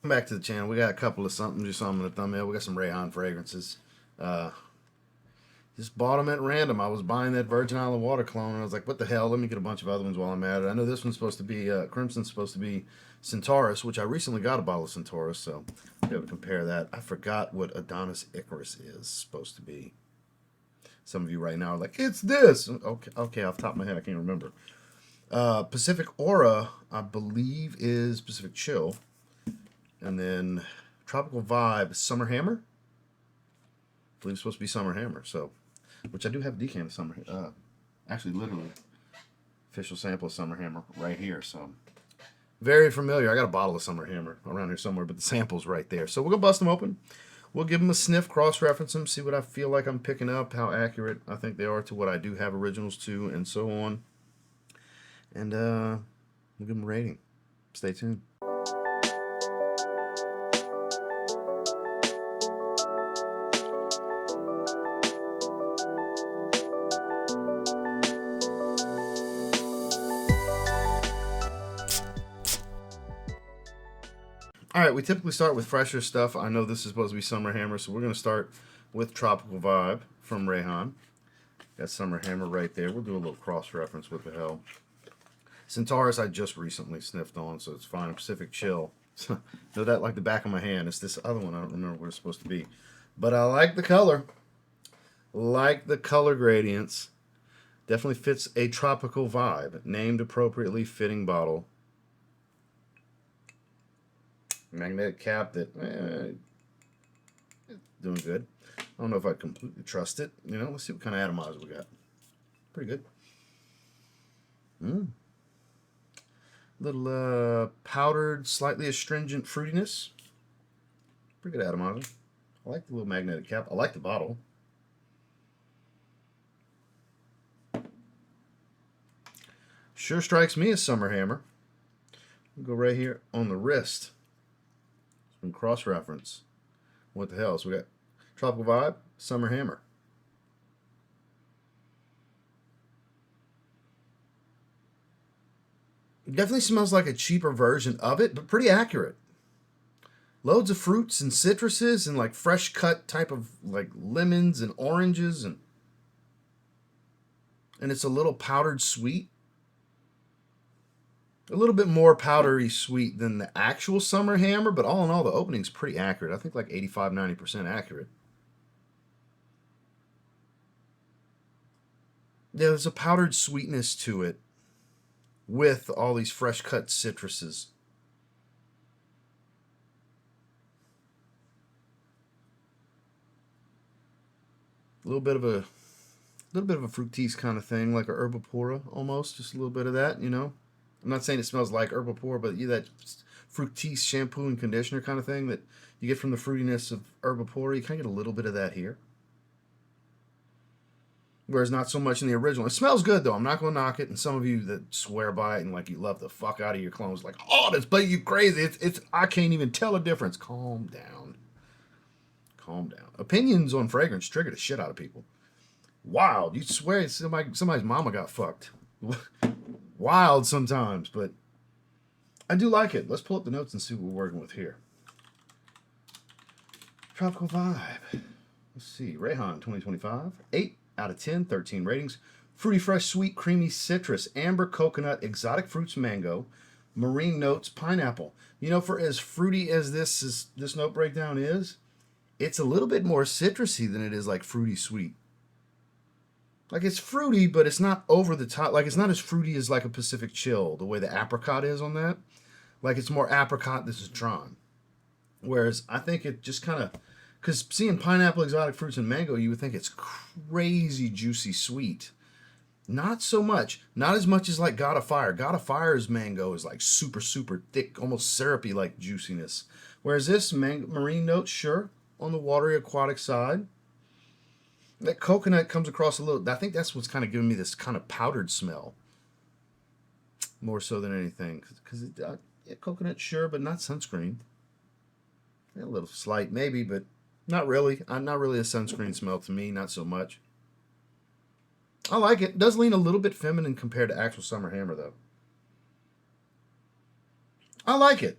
Back to the channel. We got a couple of something, just saw them in the thumbnail. We got some Rayhan fragrances. Just bought them at random. I was buying that Virgin Island water cologne, and I was like, what the hell? Let me get a bunch of other ones while I'm at it. I know this one's supposed to be, Crimson's supposed to be Centaurus, which I recently got a bottle of Centaurus, so I'll be able to compare that. I forgot what Adonis Icarus is supposed to be. Some of you right now are like, it's this! Okay, off the top of my head, I can't remember. Pacific Aura, I believe, is Pacific Chill. And then Tropical Vibe, Summer Hammer. I believe it's supposed to be Summer Hammer, so, which I do have a decan of Summer, actually literally official sample of Summer Hammer right here, so very familiar. I got a bottle of Summer Hammer around here somewhere, but the sample's right there. So we're gonna bust them open. We'll give them a sniff, cross-reference them, see what I feel like I'm picking up, how accurate I think they are to what I do have originals to, and so on. And we'll give them a rating. Stay tuned. Alright, we typically start with fresher stuff. I know this is supposed to be Summer Hammer, so we're going to start with Tropical Vibe from Rayhan. Got Summer Hammer right there. We'll do a little cross-reference. What the hell. Centaurus I just recently sniffed on, so it's fine. Pacific Chill. Know that like the back of my hand. It's this other one. I don't remember what it's supposed to be. But I like the color. Like the color gradients. Definitely fits a tropical vibe. Named appropriately, fitting bottle. Magnetic cap that doing good. I don't know if I completely trust it. You know, let's see what kind of atomizer we got. Pretty good. Little powdered, slightly astringent fruitiness. Pretty good atomizer. I like the little magnetic cap. I like the bottle. Sure strikes me as Summer Hammer. We'll go right here on the wrist. Some cross-reference. What the hell? So we got Tropical Vibe, Summer Hammer. It definitely smells like a cheaper version of it, but pretty accurate. Loads of fruits and citruses and like fresh cut type of like lemons and oranges and it's a little powdered sweet. A little bit more powdery sweet than the actual Summer Hammer, but all in all, the opening's pretty accurate. I think like 85–90% accurate. Yeah, there's a powdered sweetness to it with all these fresh cut citruses. A little bit of a fructise kind of thing, like a herbapora almost, just a little bit of that, you know. I'm not saying it smells like herbapora, but that fructise shampoo and conditioner kind of thing that you get from the fruitiness of herbapora. You kind of get a little bit of that here. Whereas not so much in the original. It smells good, though. I'm not going to knock it. And some of you that swear by it and like you love the fuck out of your clones, like, oh, that's but you crazy. It's I can't even tell a difference. Calm down. Calm down. Opinions on fragrance trigger the shit out of people. Wild. You swear somebody's mama got fucked. Wild sometimes, but I do like it. Let's pull up the notes and see what we're working with here. Tropical Vibe. Let's see. Rayhan 2025. 8 out of 10. 13 ratings. Fruity, fresh, sweet, creamy citrus, amber, coconut, exotic fruits, mango, marine notes, pineapple. You know, for as fruity as this note breakdown is, it's a little bit more citrusy than it is like fruity sweet. Like, it's fruity, but it's not over the top. Like, it's not as fruity as, like, a Pacific Chill, the way the apricot is on that. Like, it's more apricot, this is Tron. Whereas, I think it just kind of... Because seeing pineapple, exotic fruits, and mango, you would think it's crazy juicy sweet. Not so much. Not as much as, like, God of Fire. God of Fire's mango is, like, super, super thick, almost syrupy, like, juiciness. Whereas this, marine notes, sure, on the watery aquatic side. That coconut comes across a little... I think that's what's kind of giving me this kind of powdered smell. More so than anything. Because yeah, coconut, sure, but not sunscreen. Yeah, a little slight, maybe, but not really. Not really a sunscreen smell to me. Not so much. I like it. It does lean a little bit feminine compared to actual Summer Hammer, though. I like it.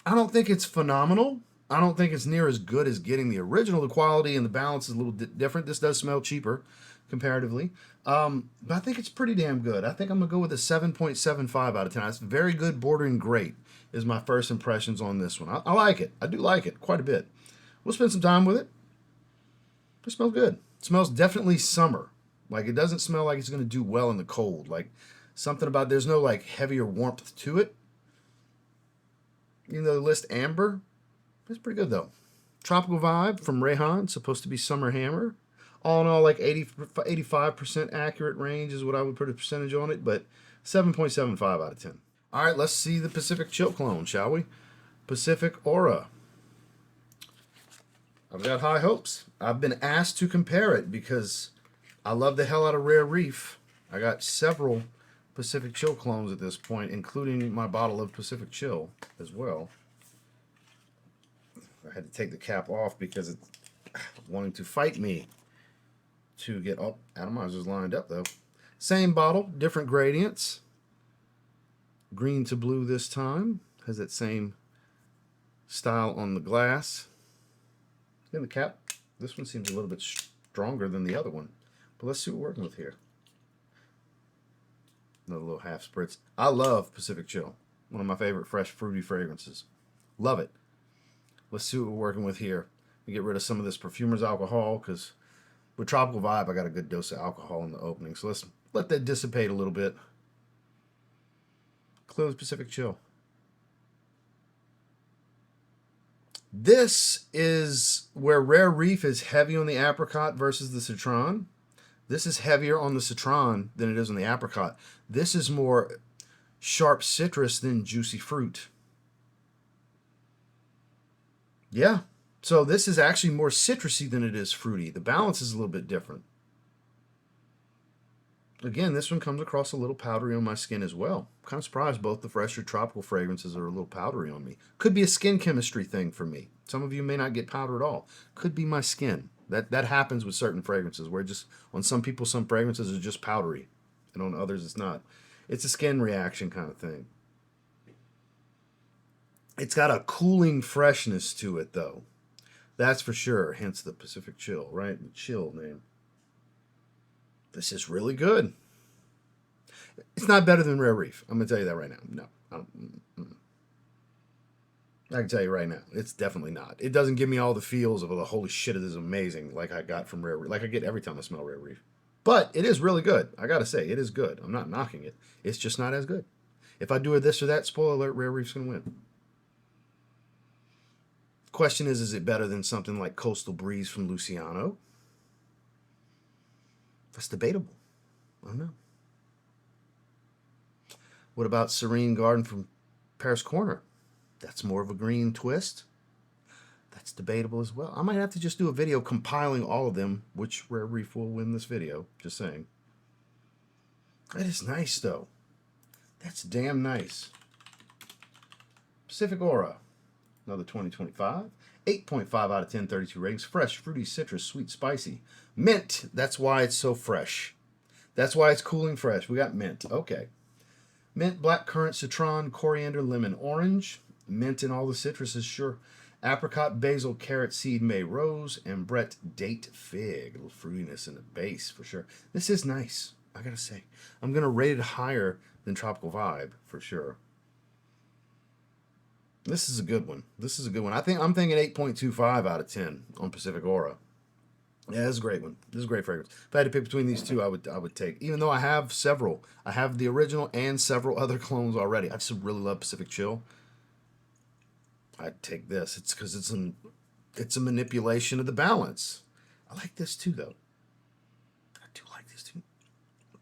I don't think it's phenomenal. I don't think it's near as good as getting the original. The quality and the balance is a little different. This does smell cheaper comparatively. But I think it's pretty damn good. I think I'm going to go with a 7.75 out of 10. It's very good, bordering great, is my first impressions on this one. I like it. I do like it quite a bit. We'll spend some time with it. It smells good. It smells definitely summer. Like, it doesn't smell like it's going to do well in the cold. Like, something about, there's no, like, heavier warmth to it. Even though the list amber, it's pretty good, though. Tropical vibe from Rayhan, supposed to be summer hammer. All in all, like 85% accurate range is what I would put a percentage on it, but 7.75 out of 10. All right, let's see the Pacific Chill clone, shall we? Pacific Aura. I've got high hopes. I've been asked to compare it because I love the hell out of Rare Reef. I got several Pacific Chill clones at this point, including my bottle of Pacific Chill as well. I had to take the cap off because it's wanting to fight me to get... Oh, atomizer's lined up, though. Same bottle, different gradients. Green to blue this time. Has that same style on the glass. In the cap, this one seems a little bit stronger than the other one. But let's see what we're working with here. Another little half spritz. I love Pacific Chill. One of my favorite fresh fruity fragrances. Love it. Let's see what we're working with here. We get rid of some of this perfumer's alcohol because with Tropical Vibe, I got a good dose of alcohol in the opening. So let's let that dissipate a little bit. Close Pacific Chill. This is where Rare Reef is heavy on the apricot versus the citron. This is heavier on the citron than it is on the apricot. This is more sharp citrus than juicy fruit. Yeah, so this is actually more citrusy than it is fruity. The balance is a little bit different. Again, this one comes across a little powdery on my skin as well. I'm kind of surprised both the fresher tropical fragrances are a little powdery on me. Could be a skin chemistry thing for me. Some of you may not get powder at all. Could be my skin. That happens with certain fragrances where just on some people some fragrances are just powdery and on others it's not. It's a skin reaction kind of thing. It's got a cooling freshness to it though. That's for sure. Hence the Pacific Chill, right? The chill name. This is really good. It's not better than Rare Reef. I'm going to tell you that right now. No. I can tell you right now. It's definitely not. It doesn't give me all the feels of, oh, holy shit, it is amazing, like I got from Rare Reef. Like I get every time I smell Rare Reef. But it is really good. I got to say, it is good. I'm not knocking it. It's just not as good. If I do a this or that, spoiler alert, Rare Reef's going to win. Question is it better than something like Coastal Breeze from Luciano? That's debatable. I don't know. What about Serene Garden from Paris Corner? That's more of a green twist. That's debatable as well. I might have to just do a video compiling all of them, which Rare Reef will win this video. Just saying. That is nice, though. That's damn nice. Pacific Aura. Another 2025. 8.5 out of 10, 32 ratings. Fresh, fruity, citrus, sweet, spicy. Mint. That's why it's so fresh. That's why it's cooling fresh. We got mint. Okay. Mint, blackcurrant, citron, coriander, lemon, orange. Mint in all the citruses, sure. Apricot, basil, carrot, seed, may, rose, and Brett, date, fig. A little fruitiness in the base, for sure. This is nice, I gotta say. I'm going to rate it higher than Tropical Vibe, for sure. This is a good one. This is a good one. I'm thinking 8.25 out of 10 on Pacific Aura. Yeah, this is a great one. This is a great fragrance. If I had to pick between these two, I would take. Even though I have several. I have the original and several other clones already. I just really love Pacific Chill. I'd take this. It's because it's a manipulation of the balance. I like this too, though. I do like this too.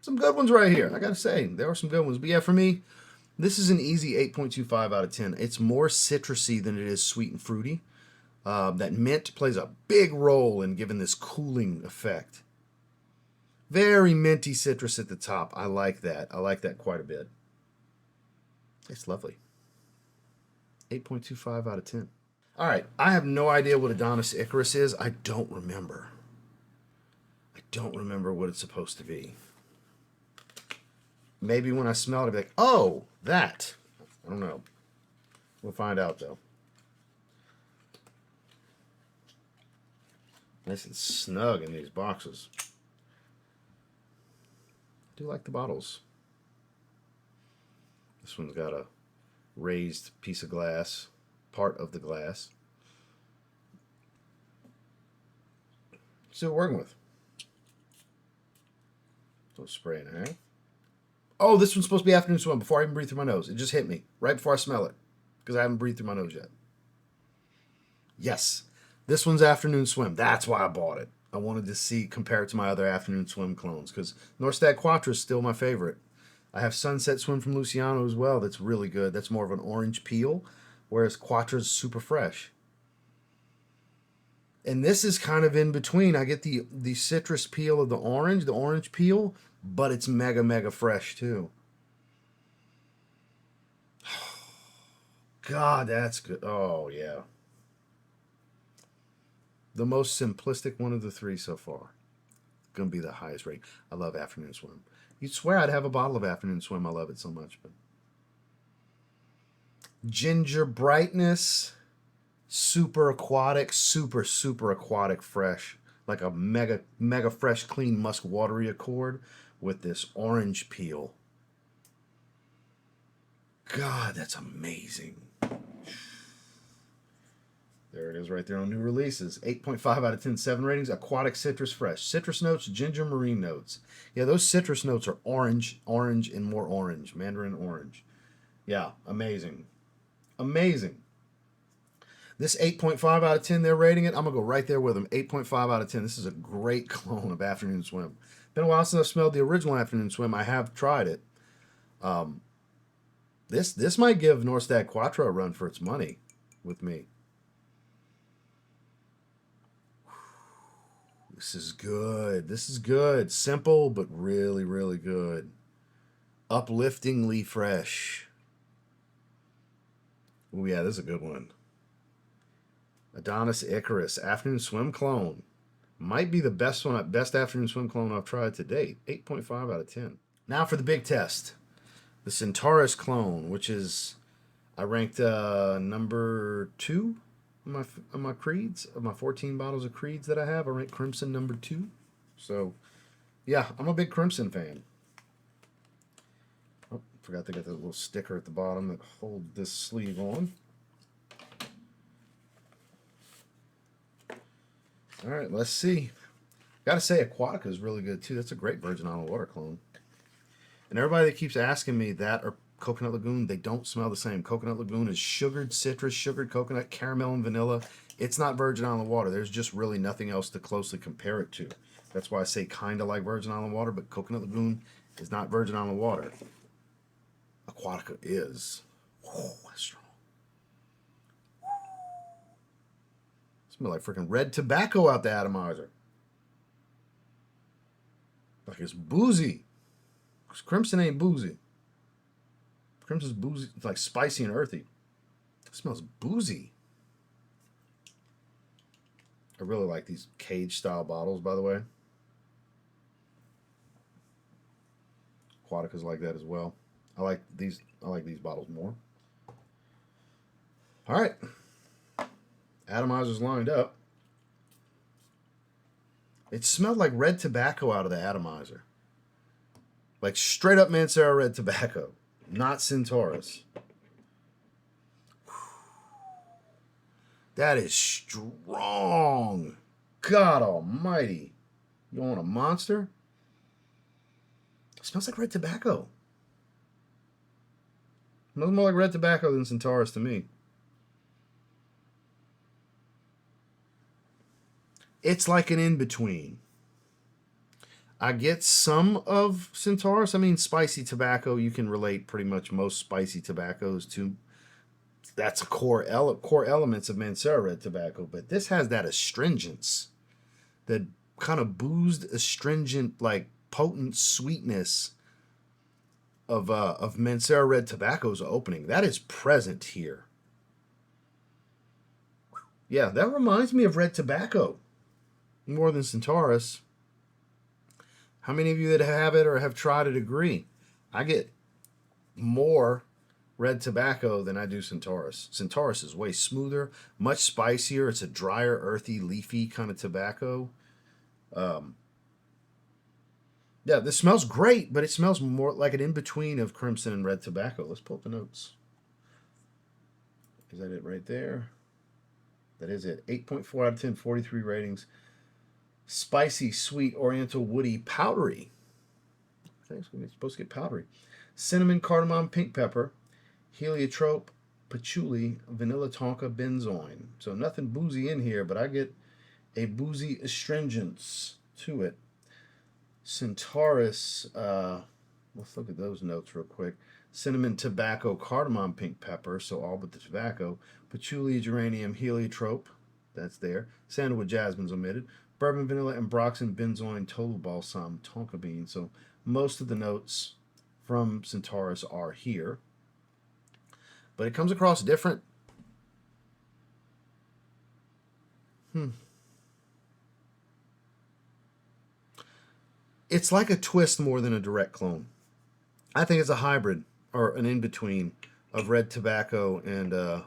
Some good ones right here. I gotta say, there are some good ones. But yeah, for me, this is an easy 8.25 out of 10. It's more citrusy than it is sweet and fruity. That mint plays a big role in giving this cooling effect. Very minty citrus at the top. I like that. I like that quite a bit. It's lovely. 8.25 out of 10. All right. I have no idea what Adonis Icarus is. I don't remember. I don't remember what it's supposed to be. Maybe when I smell it, I'll be like, oh, that. I don't know. We'll find out, though. Nice and snug in these boxes. I do like the bottles. This one's got a raised piece of glass, part of the glass. Still working with. So spray in half. Oh, this one's supposed to be afternoon swim before I even breathe through my nose. It just hit me right before I smell it because I haven't breathed through my nose yet. Yes, this one's afternoon swim. That's why I bought it. I wanted to see, compare it to my other afternoon swim clones because Norstad Quattro is still my favorite. I have Sunset Swim from Luciano as well. That's really good. That's more of an orange peel, whereas Quattro's super fresh. And this is kind of in between. I get the citrus peel of the orange peel, but it's mega, mega fresh too. God, that's good. Oh, yeah. The most simplistic one of the three so far. Going to be the highest rate. I love afternoon swim. You'd swear I'd have a bottle of afternoon swim. I love it so much. But ginger brightness, super aquatic, super, super aquatic fresh. Like a mega, mega fresh, clean, musk watery accord with this orange peel. God, that's amazing. There it is right there on new releases. 8.5 out of 10, 7 ratings. Aquatic citrus fresh. Citrus notes, ginger marine notes. Yeah, those citrus notes are orange, and more orange. Mandarin orange. Yeah, amazing. Amazing. This 8.5 out of 10 they're rating it. I'm going to go right there with them. 8.5 out of 10. This is a great clone of Afternoon Swim. Been a while since I've smelled the original Afternoon Swim. I have tried it. This might give Norstad Quattro a run for its money with me. This is good. This is good. Simple, but really, really good. Upliftingly fresh. Oh, yeah, this is a good one. Adonis Icarus, Afternoon Swim Clone. Might be the best Afternoon Swim Clone I've tried to date. 8.5 out of 10. Now for the big test. The Centaurus Clone, which is, I ranked number 2 on my creeds. Of my 14 bottles of creeds that I have, I ranked Crimson number 2. So, yeah, I'm a big Crimson fan. Oh, forgot to get that little sticker at the bottom that holds this sleeve on. All right, let's see. Gotta say, Aquatica is really good too. That's a great Virgin Island water clone. And everybody that keeps asking me that or Coconut Lagoon, they don't smell the same. Coconut Lagoon is sugared citrus, sugared coconut, caramel, and vanilla. It's not Virgin Island water. There's just really nothing else to closely compare it to. That's why I say kind of like Virgin Island water, but Coconut Lagoon is not Virgin Island water. Aquatica is. Oh, that's strong. Smell like freaking red tobacco out the atomizer. Like it's boozy. Because Crimson ain't boozy. Crimson's boozy. It's like spicy and earthy. It smells boozy. I really like these cage style bottles, by the way. Aquatica's like that as well. I like these bottles more. All right. Atomizer's lined up. It smelled like red tobacco out of the atomizer. Like straight up Mancera red tobacco. Not Centaurus. That is strong. God almighty. You want a monster? It smells like red tobacco. It smells more like red tobacco than Centaurus to me. It's like an in-between. I get some of Centaurus. I mean, spicy tobacco, you can relate pretty much most spicy tobaccos to. That's a core elements of Mancera red tobacco. But this has that astringence. That kind of boozed, astringent, like potent sweetness of Mancera red tobacco's opening. That is present here. Yeah, that reminds me of red tobacco. More than Centaurus. How many of you that have it or have tried it agree? I get more red tobacco than I do Centaurus. Centaurus is way smoother, much spicier. It's a drier, earthy, leafy kind of tobacco. Yeah, this smells great, but it smells more like an in-between of crimson and red tobacco. Let's pull up the notes. Is that it right there? That is it. 8.4 out of 10, 43 ratings. Spicy, sweet, oriental, woody, powdery. Thanks, it's supposed to get powdery. Cinnamon, cardamom, pink pepper, heliotrope, patchouli, vanilla tonka, benzoin. So nothing boozy in here, but I get a boozy astringence to it. Centaurus, let's look at those notes real quick. Cinnamon, tobacco, cardamom, pink pepper, so all but the tobacco. Patchouli, geranium, heliotrope, that's there. Sandalwood, jasmine's omitted. Bourbon, vanilla, ambroxan, benzoin, total balsam, tonka bean. So most of the notes from Centaurus are here. But it comes across different. It's like a twist more than a direct clone. I think it's a hybrid or an in-between of red tobacco and of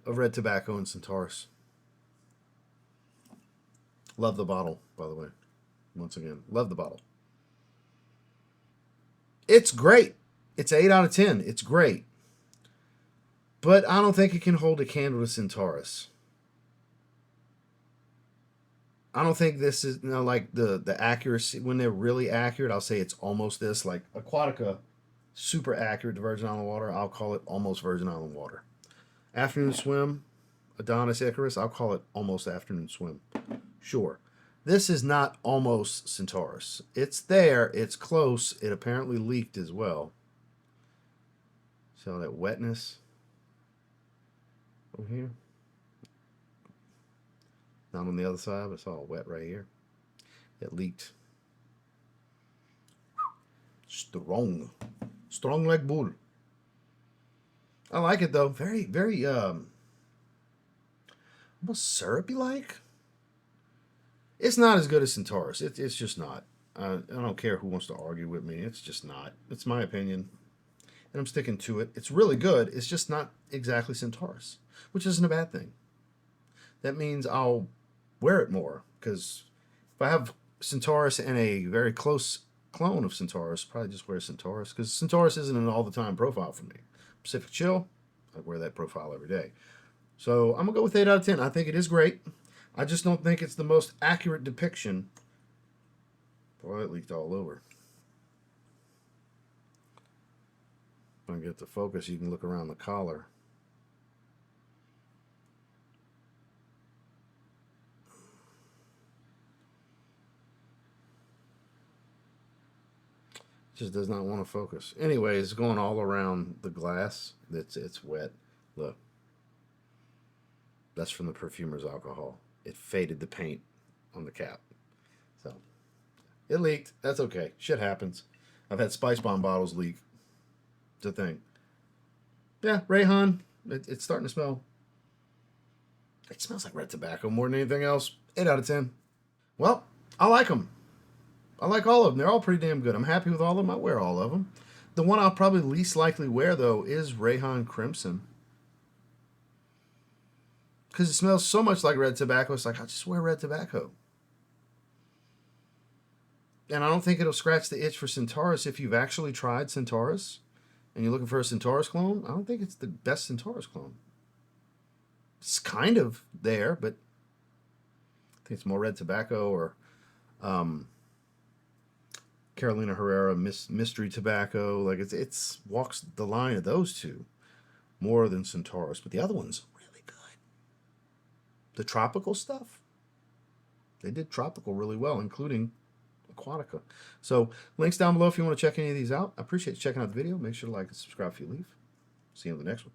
red tobacco and Centaurus. Love the bottle, by the way. Once again, love the bottle. It's great. It's 8 out of 10. It's great. But I don't think it can hold a candle to Centaurus. I don't think this is, like the accuracy. When they're really accurate, I'll say it's almost this. Like Aquatica, super accurate to Virgin Island water. I'll call it almost Virgin Island water. Afternoon Swim, Adonis Icarus, I'll call it almost Afternoon Swim. Sure. This is not almost Centaurus. It's there. It's close. It apparently leaked as well. See all that wetness over here? Not on the other side, but it's all wet right here. It leaked. Strong. Strong like bull. I like it though. Very, very almost syrupy like. It's not as good as Centaurus. It's just not. I don't care who wants to argue with me. It's just not. It's my opinion. And I'm sticking to it. It's really good. It's just not exactly Centaurus, which isn't a bad thing. That means I'll wear it more, because if I have Centaurus and a very close clone of Centaurus, probably just wear Centaurus, because Centaurus isn't an all-the-time profile for me. Pacific Chill, I wear that profile every day. So I'm going to go with 8 out of 10. I think it is great. I just don't think it's the most accurate depiction. Boy, it leaked all over. If I get the focus, you can look around the collar. Just does not want to focus. Anyway, it's going all around the glass. It's wet. Look. That's from the perfumer's alcohol. It faded the paint on the cap. So, it leaked. That's okay. Shit happens. I've had Spice Bomb bottles leak. It's a thing. Yeah, Rayhan. It's starting to smell. It smells like red tobacco more than anything else. 8 out of 10. Well, I like them. I like all of them. They're all pretty damn good. I'm happy with all of them. I wear all of them. The one I'll probably least likely wear, though, is Rayhaan Crimson. Because it smells so much like red tobacco, it's like, I'll just wear red tobacco. And I don't think it'll scratch the itch for Centaurus if you've actually tried Centaurus and you're looking for a Centaurus clone. I don't think it's the best Centaurus clone. It's kind of there, but I think it's more red tobacco or Carolina Herrera mystery tobacco. Like it's walks the line of those two more than Centaurus, but the other one's really good. The tropical stuff, they did tropical really well, including Aquatica. So links down below if you want to check any of these out. I appreciate you checking out the video. Make sure to like and subscribe if you leave. See you in the next one.